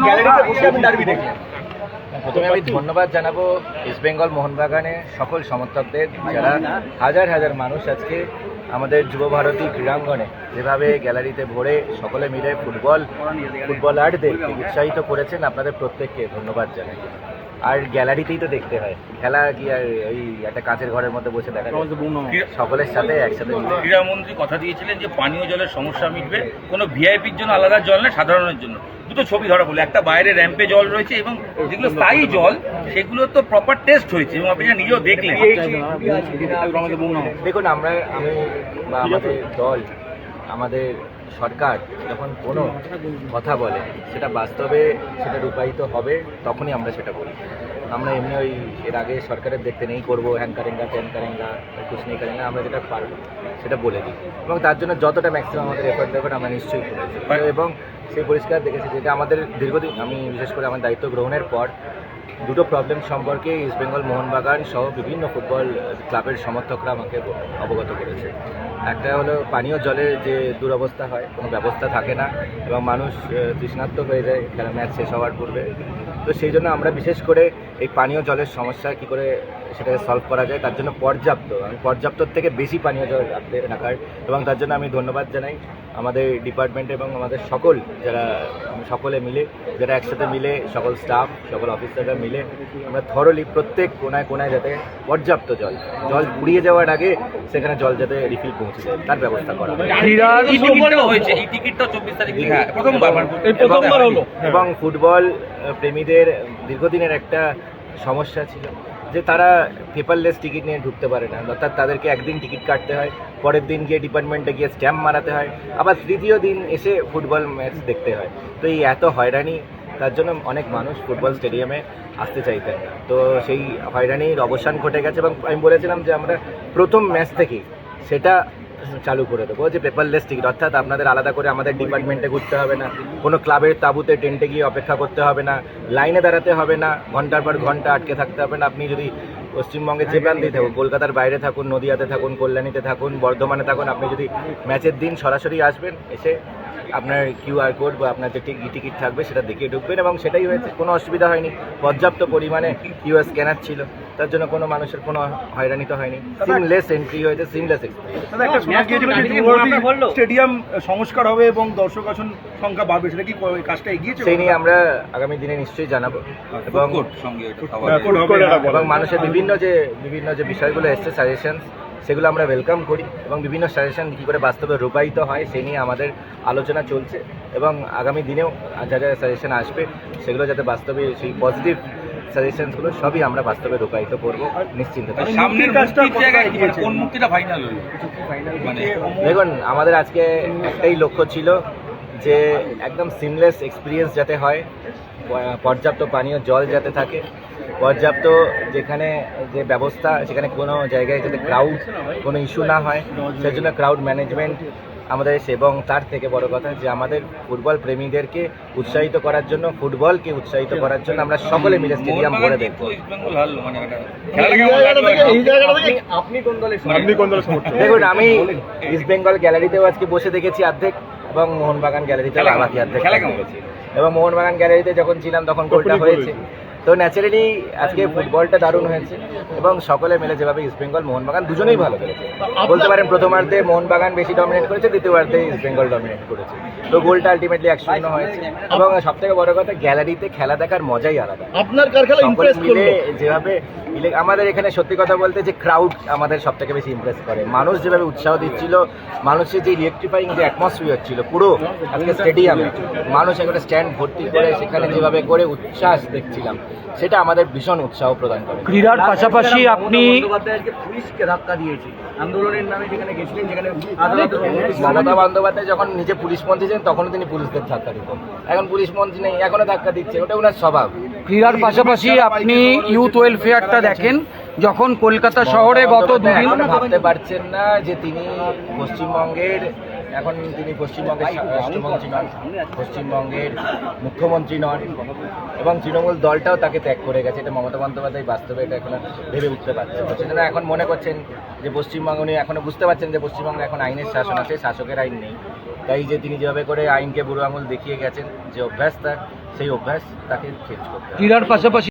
গ্যালারিতে বসে আমি ডার্বি দেখি। প্রথমে আমি ধন্যবাদ জানাবো ইস্ট বেঙ্গল মোহনবাগানের সকল সমর্থকদের, যারা হাজার হাজার মানুষ আজকে আমাদের যুব ভারতী ক্রীড়াঙ্গনে যেভাবে গ্যালারিতে ভরে সকলে মিলে ফুটবলারদের উৎসাহিত করেছেন। আপনাদের প্রত্যেককে ধন্যবাদ জানাই। আর গ্যালারিতেই তো দেখতে হয়, খেলা কি আর ওই একটা কাঁচের ঘরের মধ্যে বসে দেখা যায়? সকলের সাথে একসাথে। ক্রীড়ামন্ত্রী কথা দিয়েছিলেন যে পানীয় জলের সমস্যা মিটবে, কোনো ভিআইপির জন্য আলাদা জল না, সাধারণের জন্য। দুটো ছবি ধরা বলে, একটা বাইরে র্যাম্পে জল রয়েছে এবং যেগুলো স্থায়ী জল সেগুলো তো প্রপার টেস্ট হয়েছে এবং আপনি নিজেও দেখলেন। দেখুন, আমি বা আমাদের দল, আমাদের সরকার যখন কোনো কথা বলে সেটা বাস্তবে সেটা রূপায়িত হবে, তখনই আমরা সেটা বলি। আমরা এমনি ওই এর আগে সরকারের দেখতে নেই করবো হ্যান কারেঙ্গা ত্যান কারেঙ্গা কুছ নেই কারেঙ্গা, আমরা যেটা পারবো সেটা বলে দিই এবং তার জন্য যতটা ম্যাক্সিমাম আমাদের এফোর্ট দেবেন আমরা নিশ্চয়ই করেছি এবং সেই পরিষ্কার দেখেছি। যেটা আমাদের দীর্ঘদিন, আমি বিশেষ করে আমার দায়িত্ব গ্রহণের পর দুটো প্রবলেম সম্পর্কে ইস্ট বেঙ্গল মোহনবাগান সহ বিভিন্ন ফুটবল ক্লাবের সমর্থকরা আমাকে অবগত করেছে। একটা হলো পানীয় জলের যে দুরবস্থা হয়, কোনো ব্যবস্থা থাকে না এবং মানুষ তৃষ্ণার্ত হয়ে যায় খেলা ম্যাচ শেষ হওয়ার পূর্বে। তো সেই জন্য আমরা বিশেষ করে এই পানীয় জলের সমস্যা কী করে সেটাকে সলভ করা যায় তার জন্য পর্যাপ্তর থেকে বেশি পানীয় জল রাখার, এবং তার জন্য আমি ধন্যবাদ জানাই আমাদের ডিপার্টমেন্ট এবং আমাদের সকলে মিলে, যারা একসাথে মিলে, সকল স্টাফ, সকল অফিসাররা মিলে আমরা থরলি প্রত্যেক কোনায় কোনায় যাতে পর্যাপ্ত জল ফুরিয়ে যাওয়ার আগে সেখানে জল যাতে রিফিল পৌঁছে যায় তার ব্যবস্থা করা হয়। এবং ফুটবল প্রেমীদের দীর্ঘদিনের একটা সমস্যা ছিল যে তারা পেপারলেস টিকিট নিয়ে ঢুকতে পারে না, অর্থাৎ তাদেরকে একদিন টিকিট কাটতে হয়, পরের দিন গিয়ে ডিপার্টমেন্টে গিয়ে স্ট্যাম্প মারাতে হয়, আবার তৃতীয় দিন এসে ফুটবল ম্যাচ দেখতে হয়। তো এই এত হয়রানি, তার জন্য অনেক মানুষ ফুটবল স্টেডিয়ামে আসতে চাইতেন না। তো সেই হয়রানির অবসান ঘটে গেছে এবং আমি বলেছিলাম যে আমরা প্রথম ম্যাচ থেকেই সেটা চালু করে দেবো যে পেপারলেস টিকিট, অর্থাৎ আপনাদের আলাদা করে আমাদের ডিপার্টমেন্টে ঘুরতে হবে না, কোনো ক্লাবের তাঁবুতে টেন্টে গিয়ে অপেক্ষা করতে হবে না, লাইনে দাঁড়াতে হবে না, ঘন্টার পর ঘন্টা আটকে থাকতে হবে না। আপনি যদি পশ্চিমবঙ্গের যে প্রান্তেই থাকুন, কলকাতার বাইরে থাকুন, নদিয়াতে থাকুন, কল্যাণীতে থাকুন, বর্ধমানে থাকুন, আপনি যদি ম্যাচের দিন সরাসরি আসবেন, এসে আপনার কিউআর কোড বা আপনার যে টিকিট থাকবে সেটা দেখিয়ে ঢুকবেন এবং সেটাই হয়েছে। কোনো অসুবিধা হয়নি, পর্যাপ্ত পরিমাণে কিউআর স্ক্যানার ছিল, তার জন্য কোনো মানুষের কোনো হয়রানি তো হয়নি। সিমলেস এন্ট্রি হয়েছে, সিমলেস স্টেডিয়াম সংস্কার হবে এবং দর্শক আসন সংখ্যা বাড়বে, সেটা কি কাজটা এগিয়েছে? সেই নিয়ে আমরা আগামী দিনে নিশ্চয়ই জানাবো এবং মানুষের বিভিন্ন যে বিষয়গুলো এসছে সাজেশন, সেগুলো আমরা ওয়েলকাম করি এবং বিভিন্ন সাজেশন কী করে বাস্তবে রূপায়িত হয় সেই নিয়ে আমাদের আলোচনা চলছে এবং আগামী দিনেও যা যা সাজেশন আসবে সেগুলো যাতে বাস্তবে সেই পজিটিভ সাজেশনসগুলো সবই আমরা বাস্তবে রূপায়িত করবো নিশ্চিন্ত। দেখুন, আমাদের আজকে একটাই লক্ষ্য ছিল যে একদম সিমলেস এক্সপিরিয়েন্স যাতে হয়, পর্যাপ্ত পানীয় জল যাতে থাকে, পর্যাপ্ত যেখানে যে ব্যবস্থা সেখানে কোনো জায়গায় যাতে কোনো ইস্যু না হয়, সেজন্য ক্রাউড ম্যানেজমেন্ট আমাদের এবং তার থেকে বড় কথা যে আমাদের ফুটবল প্রেমীদেরকে উৎসাহিত করার জন্য, ফুটবলকে উৎসাহিত করার জন্য আমরা সকলে মিলে স্টেডিয়াম ভরে দেখব। দেখুন, আমি ইস্ট বেঙ্গল গ্যালারিতেও আজকে বসে দেখেছি অর্ধেক এবং মোহনবাগান গ্যালারিতেও বাকি অর্ধেক দেখেছি এবং মোহনবাগান গ্যালারিতে যখন ছিলাম তখন গোলটা হয়েছে। তো ন্যাচারালি আজকে ফুটবলটা দারুণ হয়েছে এবং সকলে মিলে যেভাবে ইস্ট বেঙ্গল মোহনবাগান দুজনেই ভালো করেছে বলতে পারেন। প্রথমার্ধে মোহনবাগান বেশি ডমিনেট করেছে, দ্বিতীয়ার্ধে ইস্ট বেঙ্গল ডমিনেট করেছে। তো গোলটা আলটিমেটলি 1-0 হয়েছে এবং সবথেকে বড় কথা গ্যালারিতে খেলা দেখার মজাই আলাদা। আপনার মিলে যেভাবে আমাদের এখানে সত্যি কথা বলতে যে ক্রাউড আমাদের সব থেকে বেশি ইমপ্রেস করে, মানুষ যেভাবে উৎসাহ দিচ্ছিল, মানুষের যে ইলেকট্রিফাইং যে অ্যাটমসফিয়ার ছিল পুরো আজকে স্টেডিয়ামে, মানুষ এখানে স্ট্যান্ড ভর্তি করে সেখানে যেভাবে করে উচ্ছ্বাস দেখছিলাম, সেটা আমাদের ভীষণ উৎসাহ প্রদান করে। ক্রীড়ার পাশাপাশি আপনি পুলিশকে ধাক্কা দিয়েছি আন্দোলনের নামে, যেখানে গেছিলেন, যেখানে মমতা বন্দ্যোপাধ্যায় যখন নিজে পুলিশ মন্ত্রী ছিলেন তখনও তিনি পুলিশদের ধাক্কা দিতেন, এখন পুলিশ মন্ত্রী নেই এখনো ধাক্কা দিচ্ছে, ওটা ওনার স্বভাব। ক্রীড়ার পাশাপাশি আপনি ইউথ ওয়েলফেয়ারটা দেখেন, যখন কলকাতা শহরে গত দুদিন ভাবতে পারছেন না যে তিনি পশ্চিমবঙ্গের এখন তিনি পশ্চিমবঙ্গের রাষ্ট্রমন্ত্রী নন, পশ্চিমবঙ্গের মুখ্যমন্ত্রী নন, এবং তৃণমূল দলটাও তাকে ত্যাগ করে গেছে। এটা মমতা বন্দ্যোপাধ্যায় বাস্তবে এটা এখন ভেবে উঠতে পারছেন না। সেজন্য এখন মনে করছেন যে পশ্চিমবঙ্গ, উনি এখনও বুঝতে পারছেন যে পশ্চিমবঙ্গে এখন আইনের শাসন আছে, শাসকের আইন নেই। তাই যে তিনি যেভাবে করে আইনকে বুড়ো আঙুল দেখিয়ে গেছেন, যে অভ্যাস তার, সেই অভ্যাস তাকে চেঞ্জ করতে হবে। ক্রীড়ার পাশাপাশি